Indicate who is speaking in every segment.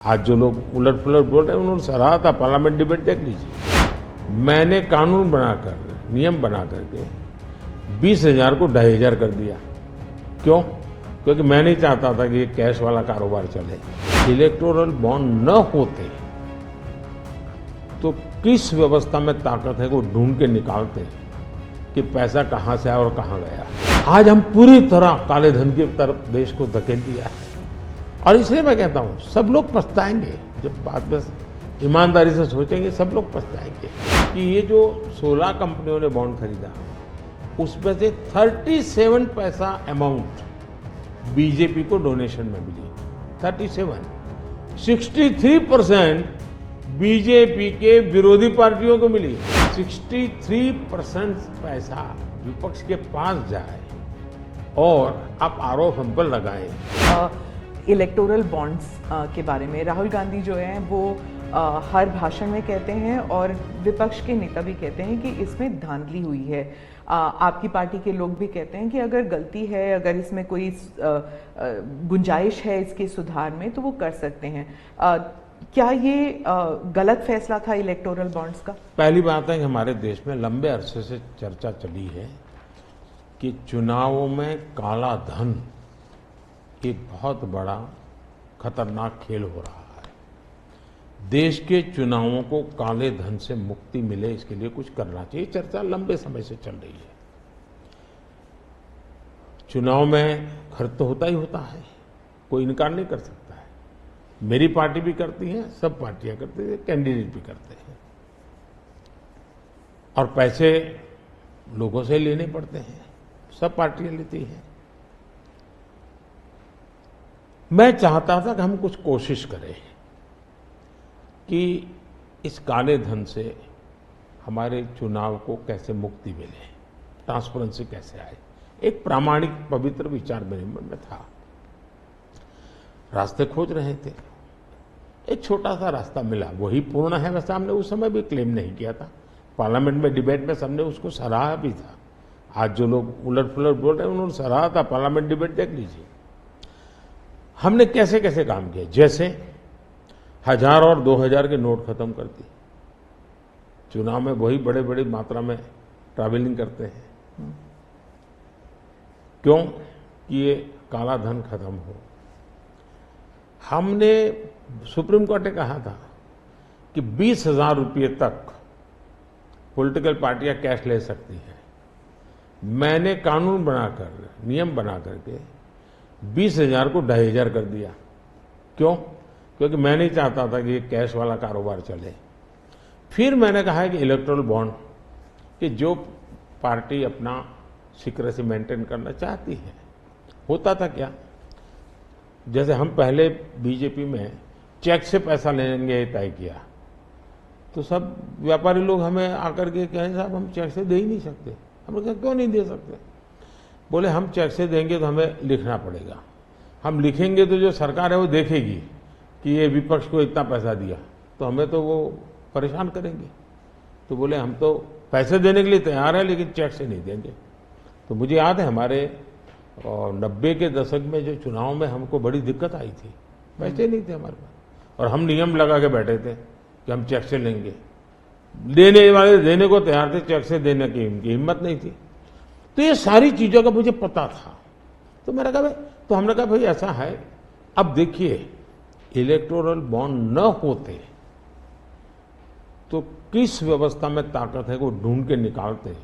Speaker 1: आज जो लोग उलट पुलट बोल रहे हैं उन्होंने सराहा था। पार्लियामेंट डिबेट देख लीजिए। मैंने कानून बनाकर, नियम बना करके 20,000 को 2,500 कर दिया। क्यों? क्योंकि मैं नहीं चाहता था कि ये कैश वाला कारोबार चले। इलेक्टोरल बॉन्ड न होते तो किस व्यवस्था में ताकत है वो ढूंढ के निकालते कि पैसा कहां से आया और कहां गया। आज हम पूरी तरह काले धन की तरफ देश को धकेल दिया है और इसलिए मैं कहता हूं सब लोग पछताएंगे। जब बात बस ईमानदारी से सोचेंगे सब लोग पछताएंगे कि ये जो 16 कंपनियों ने बॉन्ड खरीदा उसमें से 37 पैसा अमाउंट बीजेपी को डोनेशन में मिली। 37 63% बीजेपी के विरोधी पार्टियों को मिली। 63% पैसा विपक्ष के पास जाए और आप आरोप हम पर लगाएं।
Speaker 2: इलेक्टोरल बॉन्ड्स के बारे में राहुल गांधी जो हैं वो हर भाषण में कहते हैं और विपक्ष के नेता भी कहते हैं कि इसमें धांधली हुई है। आपकी पार्टी के लोग भी कहते हैं कि अगर गलती है, अगर इसमें कोई गुंजाइश है इसके सुधार में तो वो कर सकते हैं। क्या ये गलत फैसला था इलेक्टोरल बॉन्ड्स का?
Speaker 1: पहली बात है कि हमारे देश में लंबे अरसे से चर्चा चली है कि चुनावों में काला धन एक बहुत बड़ा खतरनाक खेल हो रहा है। देश के चुनावों को काले धन से मुक्ति मिले इसके लिए कुछ करना चाहिए। चर्चा लंबे समय से चल रही है। चुनाव में खर्च तो होता ही होता है, कोई इनकार नहीं कर सकता है। मेरी पार्टी भी करती है, सब पार्टियां करती है, कैंडिडेट भी करते हैं और पैसे लोगों से लेने पड़ते हैं, सब पार्टियां लेती हैं। मैं चाहता था कि हम कुछ कोशिश करें कि इस काले धन से हमारे चुनाव को कैसे मुक्ति मिले, ट्रांसपेरेंसी कैसे आए। एक प्रामाणिक पवित्र विचार मेरे मन में था। रास्ते खोज रहे थे, एक छोटा सा रास्ता मिला, वही पूर्ण है। वैसे हमने उस समय भी क्लेम नहीं किया था। पार्लियामेंट में डिबेट में सबने उसको सराहा भी था। आज जो लोग उलट पुलट बोल रहे हैं उन्होंने सराहा था। पार्लियामेंट डिबेट देख लीजिए। हमने कैसे कैसे काम किया, जैसे 1000 और 2000 के नोट खत्म कर दिए। चुनाव में वही बड़े बड़ी मात्रा में ट्रैवलिंग करते हैं। क्यों? कि ये काला धन खत्म हो। हमने सुप्रीम कोर्ट ने कहा था कि 20,000 रुपये तक पॉलिटिकल पार्टियां कैश ले सकती हैं। मैंने कानून बनाकर, नियम बना करके 20,000 को 2,500 कर दिया। क्यों? क्योंकि मैं नहीं चाहता था कि ये कैश वाला कारोबार चले। फिर मैंने कहा है कि इलेक्टोरल बॉन्ड कि जो पार्टी अपना सीक्रेसी मेंटेन करना चाहती है। होता था क्या, जैसे हम पहले बीजेपी में चेक से पैसा लेंगे तय किया तो सब व्यापारी लोग हमें आकर के कहें साहब हम चेक से दे ही नहीं सकते। हमने कहा क्यों नहीं दे सकते? बोले हम चेक से देंगे तो हमें लिखना पड़ेगा। हम लिखेंगे तो जो सरकार है वो देखेगी कि ये विपक्ष को इतना पैसा दिया तो हमें तो वो परेशान करेंगे। तो बोले हम तो पैसे देने के लिए तैयार है लेकिन चेक से नहीं देंगे। तो मुझे याद है हमारे 90 के दशक में जो चुनाव में हमको बड़ी दिक्कत आई थी, पैसे नहीं थे हमारे पास और हम नियम लगा के बैठे थे कि हम चेक से लेंगे। देने वाले देने को तैयार थे, चेक से देने की उनकी हिम्मत नहीं थी। तो ये सारी चीजों का मुझे पता था। तो मैंने कहा भाई, तो हमने कहा भाई ऐसा है, अब देखिए इलेक्टोरल बॉन्ड न होते तो किस व्यवस्था में ताकत है वो ढूंढ के निकालते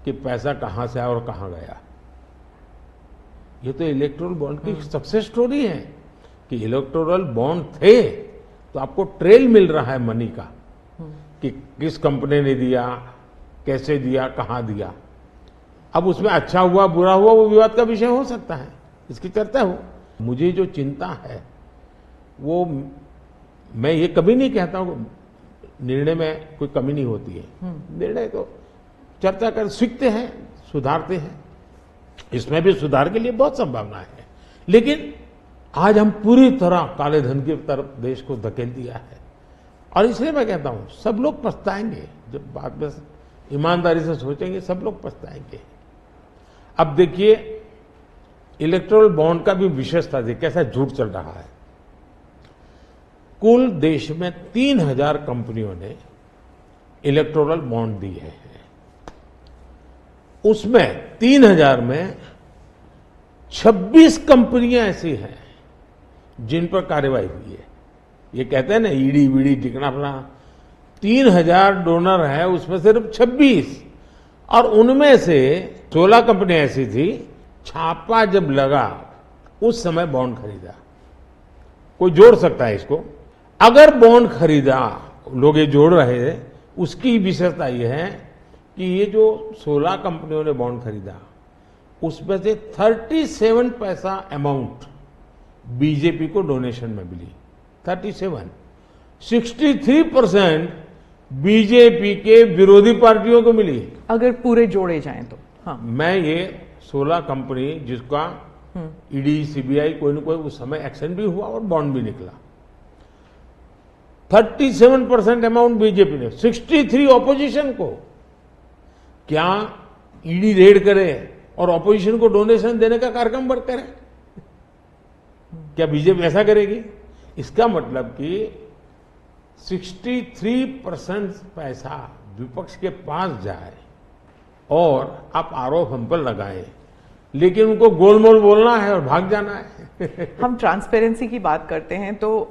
Speaker 1: कि पैसा कहां से आया और कहां गया। ये तो इलेक्टोरल बॉन्ड की सक्सेस स्टोरी है कि इलेक्टोरल बॉन्ड थे तो आपको ट्रेल मिल रहा है मनी का कि किस कंपनी ने दिया, कैसे दिया, कहां दिया। अब उसमें अच्छा हुआ बुरा हुआ वो विवाद का विषय हो सकता है, इसकी चर्चा हो। मुझे जो चिंता है वो, मैं ये कभी नहीं कहता हूं निर्णय में कोई कमी नहीं होती है। निर्णय तो चर्चा कर सीखते हैं, सुधारते हैं। इसमें भी सुधार के लिए बहुत संभावना है, लेकिन आज हम पूरी तरह काले धन की तरफ देश को धकेल दिया है और इसलिए मैं कहता हूं सब लोग पछताएंगे। जब बात बस ईमानदारी से सोचेंगे सब लोग पछताएंगे। अब देखिए इलेक्टोरल बॉन्ड का भी विशेषता थी, कैसा झूठ चल रहा है। कुल देश में 3000 कंपनियों ने इलेक्टोरल बॉन्ड दिए हैं। उसमें 3000 में 26 कंपनियां ऐसी हैं जिन पर कार्रवाई हुई है। ये कहते हैं ना ईडी वीडी टिकना अपना, 3000 डोनर है, उसमें सिर्फ 26, और उनमें से 16 कंपनियां ऐसी थी, छापा जब लगा उस समय बॉन्ड खरीदा। कोई जोड़ सकता है इसको? अगर बॉन्ड खरीदा, लोग ये जोड़ रहे हैं, उसकी विशेषता यह है कि ये जो 16 कंपनियों ने बॉन्ड खरीदा, उसमें से 37 पैसा अमाउंट बीजेपी को डोनेशन में मिली। 37, 63% बीजेपी के विरोधी पार्टियों को मिली।
Speaker 2: अगर पूरे जोड़े जाएं तो हाँ।
Speaker 1: मैं ये 16 कंपनी जिसका ईडी सीबीआई कोई न कोई उस समय एक्शन भी हुआ और बॉन्ड भी निकला, 37% अमाउंट बीजेपी ने, 63 ऑपोजिशन को। क्या ईडी रेड करे और ऑपोजिशन को डोनेशन देने का कार्यक्रम बंद करे? क्या बीजेपी ऐसा करेगी? इसका मतलब कि 63% पैसा विपक्ष के पास जाए और आप आरोप हम पर लगाएं, लेकिन उनको गोलमोल बोलना है और भाग जाना है।
Speaker 2: हम ट्रांसपेरेंसी की बात करते हैं तो